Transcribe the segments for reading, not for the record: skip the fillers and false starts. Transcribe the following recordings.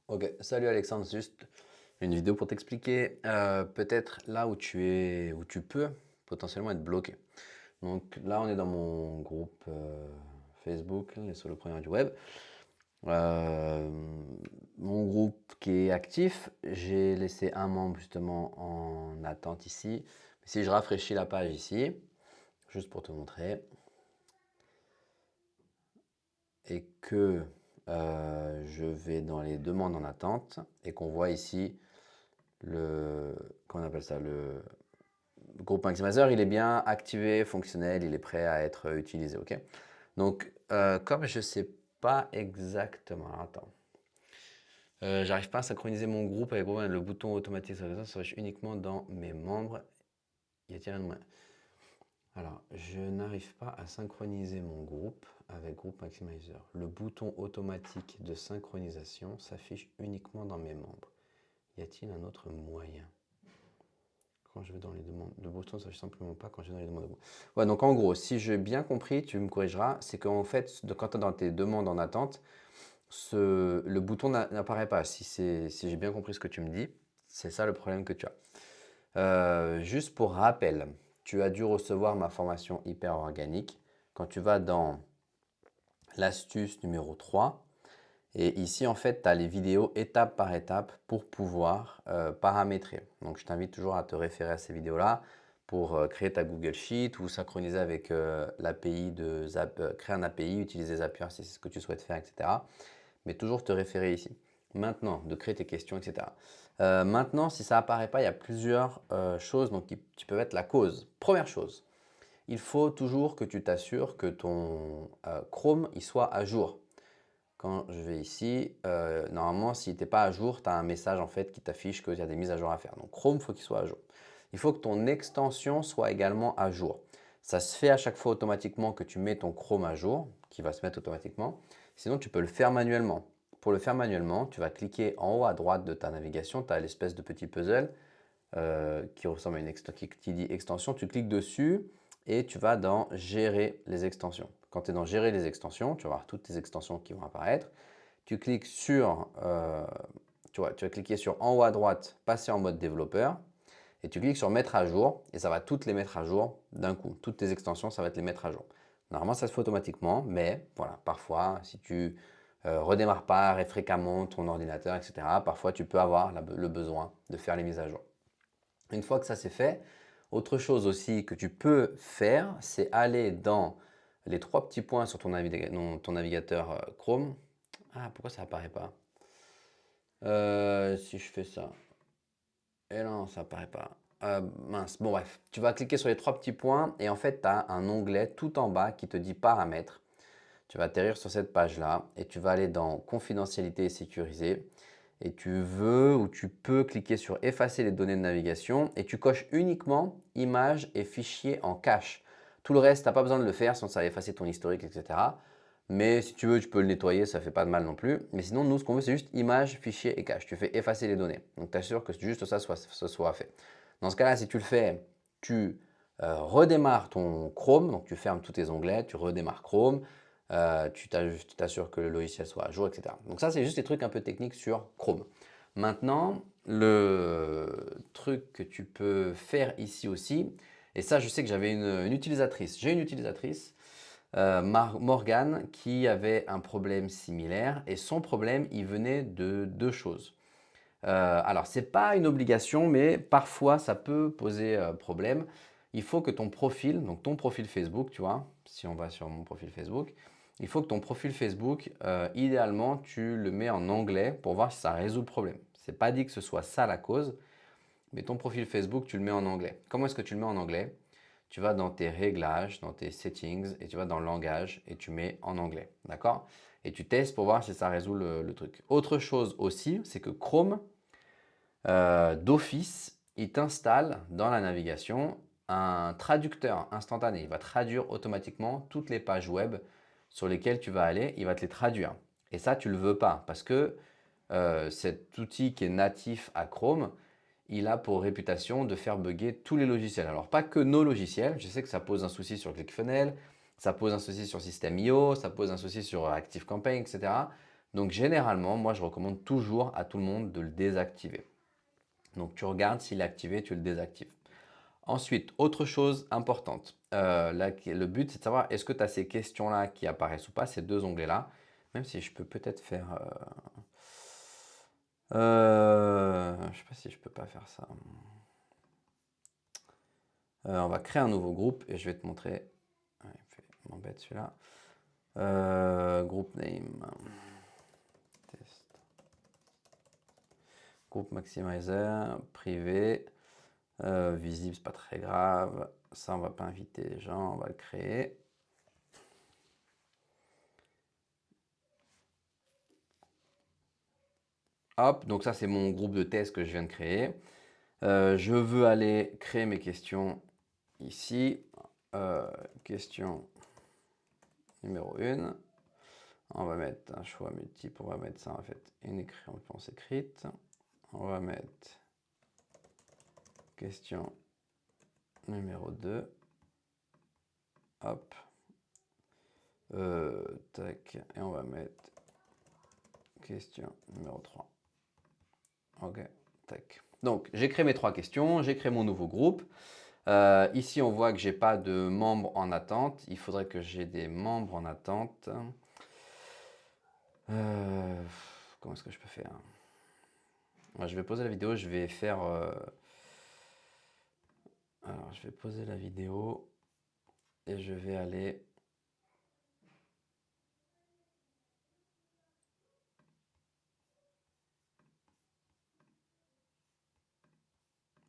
Ok, salut Alexandre, c'est juste une vidéo pour t'expliquer peut-être là où où tu peux potentiellement être bloqué. Donc là, on est dans mon groupe Facebook, là, sur le premier du web. Euh, Mon groupe qui est actif, j'ai laissé un membre justement en attente ici. Si je rafraîchis la page ici, juste pour te montrer, et que je vais dans les demandes en attente et qu'on voit ici le, comment on appelle ça, le groupe maximizer, il est bien activé, fonctionnel, il est prêt à être utilisé, ok? Donc, comme je ne sais pas exactement, alors, attends, j'arrive pas à synchroniser mon groupe avec le bouton automatique s'affiche uniquement dans mes membres. Y a-t-il un moyen? Alors, je n'arrive pas à synchroniser mon groupe avec Group Maximizer. Le bouton automatique de synchronisation s'affiche uniquement dans mes membres. Y a-t-il un autre moyen? Quand je vais dans les demandes de bouton, ça ne s'affiche simplement pas quand je vais dans les demandes de bouton. Ouais, donc en gros, si j'ai bien compris, tu me corrigeras, c'est qu'en fait, quand tu es dans tes demandes en attente, le bouton n'apparaît pas. Si j'ai bien compris ce que tu me dis, c'est ça le problème que tu as. Juste pour rappel, tu as dû recevoir ma formation hyper organique. Quand tu vas dans l'astuce numéro 3, et ici, en fait, tu as les vidéos étape par étape pour pouvoir paramétrer. Donc, je t'invite toujours à te référer à ces vidéos-là pour créer ta Google Sheet ou synchroniser avec l'API de créer un API, utiliser Zapier si c'est ce que tu souhaites faire, etc. Mais toujours te référer ici. Maintenant, de créer tes questions, etc. Maintenant, si ça apparaît pas, il y a plusieurs choses donc, qui peuvent être la cause. Première chose, il faut toujours que tu t'assures que ton Chrome il soit à jour. Quand je vais ici, normalement, si tu n'es pas à jour, tu as un message en fait qui t'affiche qu'il y a des mises à jour à faire. Donc Chrome, il faut qu'il soit à jour. Il faut que ton extension soit également à jour. Ça se fait à chaque fois automatiquement que tu mets ton Chrome à jour, qui va se mettre automatiquement. Sinon, tu peux le faire manuellement. Pour le faire manuellement, tu vas cliquer en haut à droite de ta navigation. Tu as l'espèce de petit puzzle qui ressemble à une extension, qui dit extension. Tu cliques dessus et tu vas dans gérer les extensions. Quand tu es dans gérer les extensions, tu vas voir toutes tes extensions qui vont apparaître. Tu cliques sur, tu vas cliquer sur en haut à droite, passer en mode développeur. Et tu cliques sur mettre à jour et ça va toutes les mettre à jour d'un coup. Toutes tes extensions, ça va te les mettre à jour. Normalement, ça se fait automatiquement, mais voilà, parfois, si tu redémarres pas fréquemment ton ordinateur, etc., parfois tu peux avoir le besoin de faire les mises à jour. Une fois que ça c'est fait, autre chose aussi que tu peux faire, c'est aller dans les trois petits points sur ton navigateur Chrome. Ah, pourquoi ça apparaît pas? Si je fais ça. Et non, ça apparaît pas. Mince, bon bref. Tu vas cliquer sur les trois petits points et en fait, tu as un onglet tout en bas qui te dit paramètres. Tu vas atterrir sur cette page-là et tu vas aller dans confidentialité et sécuriser. Et tu veux ou tu peux cliquer sur effacer les données de navigation et tu coches uniquement images et fichiers en cache. Tout le reste, tu n'as pas besoin de le faire, sinon ça va effacer ton historique, etc. Mais si tu veux, tu peux le nettoyer, ça ne fait pas de mal non plus. Mais sinon, nous, ce qu'on veut, c'est juste images, fichiers et cache. Tu fais effacer les données. Donc, tu assures que juste ça soit fait. Dans ce cas-là, si tu le fais, tu redémarres ton Chrome. Donc, tu fermes tous tes onglets, tu redémarres Chrome. Tu t'assures que le logiciel soit à jour, etc. Donc ça, c'est juste des trucs un peu techniques sur Chrome. Maintenant, le truc que tu peux faire ici aussi, et ça, je sais que j'avais une utilisatrice. J'ai une utilisatrice, Morgane, qui avait un problème similaire. Et son problème, il venait de deux choses. Alors, ce n'est pas une obligation, mais parfois, ça peut poser problème. Il faut que ton profil, donc ton profil Facebook, tu vois, si on va sur mon profil Facebook, il faut que ton profil Facebook, idéalement, tu le mets en anglais pour voir si ça résout le problème. Ce n'est pas dit que ce soit ça la cause, mais ton profil Facebook, tu le mets en anglais. Comment est-ce que tu le mets en anglais? Tu vas dans tes réglages, dans tes settings, et tu vas dans langage, et tu mets en anglais. D'accord? Et tu testes pour voir si ça résout le truc. Autre chose aussi, c'est que Chrome, d'office, il t'installe dans la navigation un traducteur instantané. Il va traduire automatiquement toutes les pages web sur lesquelles tu vas aller. Il va te les traduire. Et ça, tu ne le veux pas parce que cet outil qui est natif à Chrome, il a pour réputation de faire bugger tous les logiciels. Alors, pas que nos logiciels. Je sais que ça pose un souci sur ClickFunnels, ça pose un souci sur System.io, ça pose un souci sur ActiveCampaign, etc. Donc généralement, moi je recommande toujours à tout le monde de le désactiver. Donc tu regardes s'il est activé, tu le désactives. Ensuite, autre chose importante, le but c'est de savoir est-ce que tu as ces questions-là qui apparaissent ou pas, ces deux onglets-là, même si je peux peut-être faire... je sais pas si je peux pas faire ça. On va créer un nouveau groupe et je vais te montrer. Ouais, il m'embête celui-là. Group name. Test. Groupe maximizer, privé. Visible, c'est pas très grave. Ça, on va pas inviter les gens, on va le créer. Hop, donc ça, c'est mon groupe de test que je viens de créer. Je veux aller créer mes questions ici. Question numéro 1. On va mettre un choix multiple. On va mettre ça en fait une réponse écrite. On va mettre question numéro 2. Hop. Tac. Et on va mettre question numéro 3. Ok. Tac. Donc, j'ai créé mes 3 questions. J'ai créé mon nouveau groupe. Ici, on voit que j'ai pas de membres en attente. Il faudrait que j'ai des membres en attente. Comment est-ce que je peux faire? Moi, je vais poser la vidéo. Je vais faire... Alors, je vais poser la vidéo et je vais aller...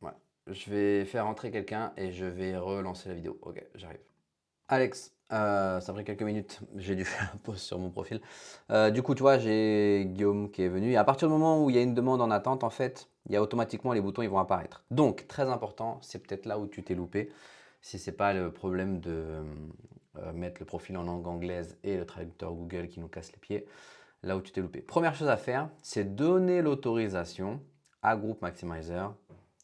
Ouais. Je vais faire entrer quelqu'un et je vais relancer la vidéo. Ok, j'arrive. Alex, ça a pris quelques minutes. J'ai dû faire un pause sur mon profil. Du coup, tu vois, j'ai Guillaume qui est venu. Et à partir du moment où il y a une demande en attente, en fait, il y a automatiquement les boutons, ils vont apparaître. Donc, très important, c'est peut-être là où tu t'es loupé. Si c'est pas le problème de mettre le profil en langue anglaise et le traducteur Google qui nous casse les pieds, là où tu t'es loupé. Première chose à faire, c'est donner l'autorisation à Group Maximizer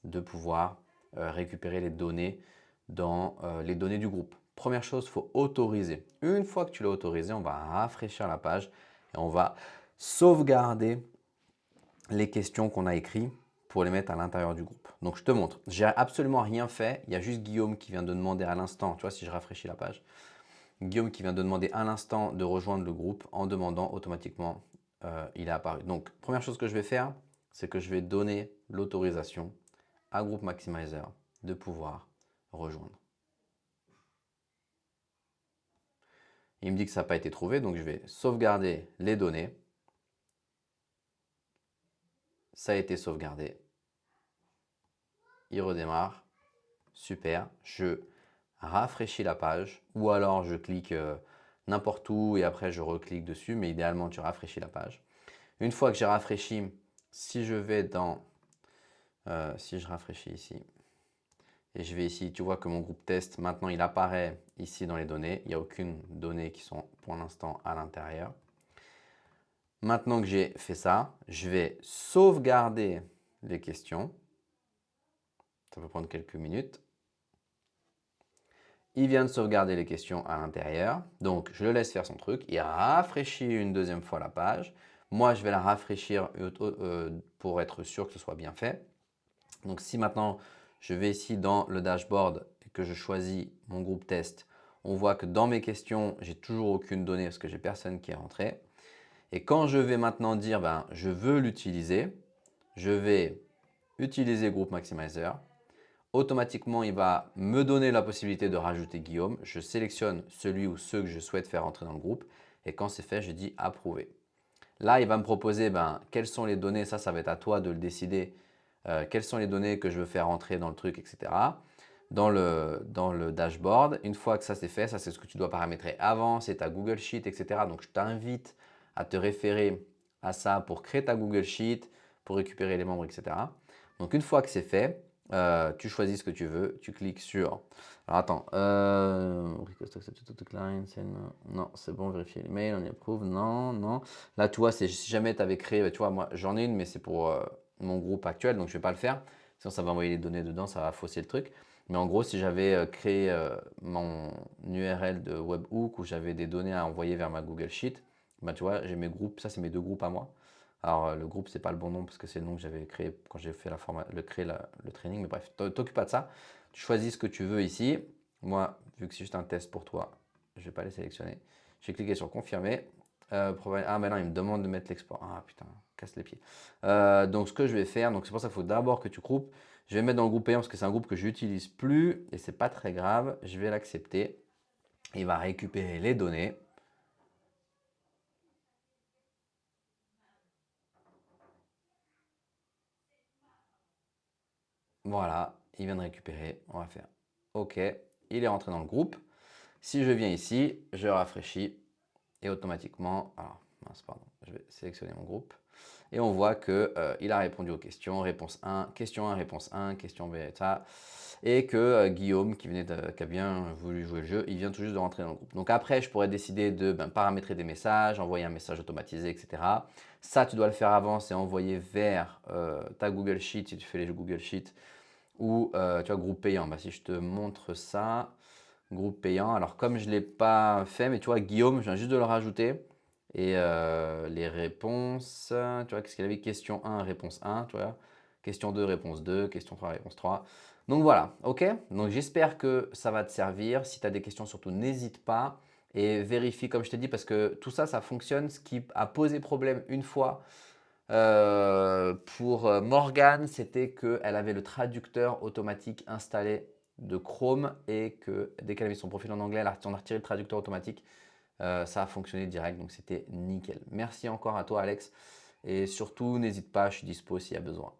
de pouvoir récupérer les données dans les données du groupe. Première chose, il faut autoriser. Une fois que tu l'as autorisé, on va rafraîchir la page et on va sauvegarder les questions qu'on a écrites pour les mettre à l'intérieur du groupe. Donc je te montre, j'ai absolument rien fait, il y a juste Guillaume qui vient de demander à l'instant, tu vois si je rafraîchis la page, Guillaume qui vient de demander à l'instant de rejoindre le groupe en demandant automatiquement, il est apparu. Donc première chose que je vais faire, c'est que je vais donner l'autorisation à Group Maximizer de pouvoir rejoindre. Il me dit que ça n'a pas été trouvé, donc je vais sauvegarder les données. Ça a été sauvegardé. Il redémarre. Super. Je rafraîchis la page ou alors je clique n'importe où et après je reclique dessus, mais idéalement tu rafraîchis la page. Une fois que j'ai rafraîchi, si je vais dans, si je rafraîchis ici, et je vais ici, tu vois que mon groupe test, maintenant il apparaît ici dans les données. Il n'y a aucune donnée qui sont pour l'instant à l'intérieur. Maintenant que j'ai fait ça, je vais sauvegarder les questions. Ça peut prendre quelques minutes. Il vient de sauvegarder les questions à l'intérieur. Donc, je le laisse faire son truc. Il rafraîchit une deuxième fois la page. Moi, je vais la rafraîchir pour être sûr que ce soit bien fait. Donc, si maintenant, je vais ici dans le dashboard et que je choisis mon groupe test, on voit que dans mes questions, j'ai toujours aucune donnée parce que j'ai personne qui est rentré. Et quand je vais maintenant dire, je veux l'utiliser, je vais utiliser Group Maximizer. Automatiquement, il va me donner la possibilité de rajouter Guillaume. Je sélectionne celui ou ceux que je souhaite faire entrer dans le groupe. Et quand c'est fait, je dis approuver. Là, il va me proposer quelles sont les données. Ça va être à toi de le décider. Quelles sont les données que je veux faire entrer dans le truc, etc. Dans le dashboard. Une fois que ça c'est fait, ça c'est ce que tu dois paramétrer avant. C'est ta Google Sheet, etc. Donc, je t'invite à te référer à ça pour créer ta Google Sheet, pour récupérer les membres, etc. Donc, une fois que c'est fait, tu choisis ce que tu veux, tu cliques sur... Alors attends, non, c'est bon, vérifier les mails, on y approuve, non, non. Là, tu vois, si jamais tu avais créé, tu vois, moi j'en ai une, mais c'est pour mon groupe actuel, donc je ne vais pas le faire. Sinon, ça va envoyer les données dedans, ça va fausser le truc. Mais en gros, si j'avais créé mon URL de webhook où j'avais des données à envoyer vers ma Google Sheet, Bah, tu vois, j'ai mes groupes, ça c'est mes deux groupes à moi. Alors le groupe, c'est pas le bon nom parce que c'est le nom que j'avais créé quand j'ai fait le training, mais bref, t'occupe pas de ça. Tu choisis ce que tu veux ici. Moi, vu que c'est juste un test pour toi, je vais pas les sélectionner. J'ai cliqué sur confirmer. Ah, maintenant il me demande de mettre l'export. Ah putain, casse les pieds. Donc ce que je vais faire, donc c'est pour ça qu'il faut d'abord que tu groupes. Je vais mettre dans le groupe payant parce que c'est un groupe que j'utilise plus et c'est pas très grave. Je vais l'accepter. Il va récupérer les données. Voilà, il vient de récupérer. On va faire OK. Il est rentré dans le groupe. Si je viens ici, je rafraîchis et automatiquement, alors mince, pardon, je vais sélectionner mon groupe et on voit que il a répondu aux questions. Réponse 1, question 1, réponse 1, question bêta et que Guillaume qui a bien voulu jouer le jeu, il vient tout juste de rentrer dans le groupe. Donc après, je pourrais décider de paramétrer des messages, envoyer un message automatisé, etc. Ça, tu dois le faire avant, c'est envoyer vers ta Google Sheet si tu fais les Google Sheet ou tu vois, groupe payant. Bah, si je te montre ça, groupe payant. Alors comme je ne l'ai pas fait, mais tu vois, Guillaume, je viens juste de le rajouter. Et les réponses, tu vois, qu'est-ce qu'il avait? Question 1, réponse 1, tu vois. Question 2, réponse 2, question 3, réponse 3. Donc voilà, ok? Donc j'espère que ça va te servir. Si tu as des questions, surtout n'hésite pas et vérifie comme je t'ai dit parce que tout ça, ça fonctionne. Ce qui a posé problème une fois, pour Morgane, c'était qu'elle avait le traducteur automatique installé de Chrome et que dès qu'elle avait son profil en anglais, on a retiré le traducteur automatique. Ça a fonctionné direct, donc c'était nickel. Merci encore à toi Alex et surtout n'hésite pas, je suis dispo s'il y a besoin.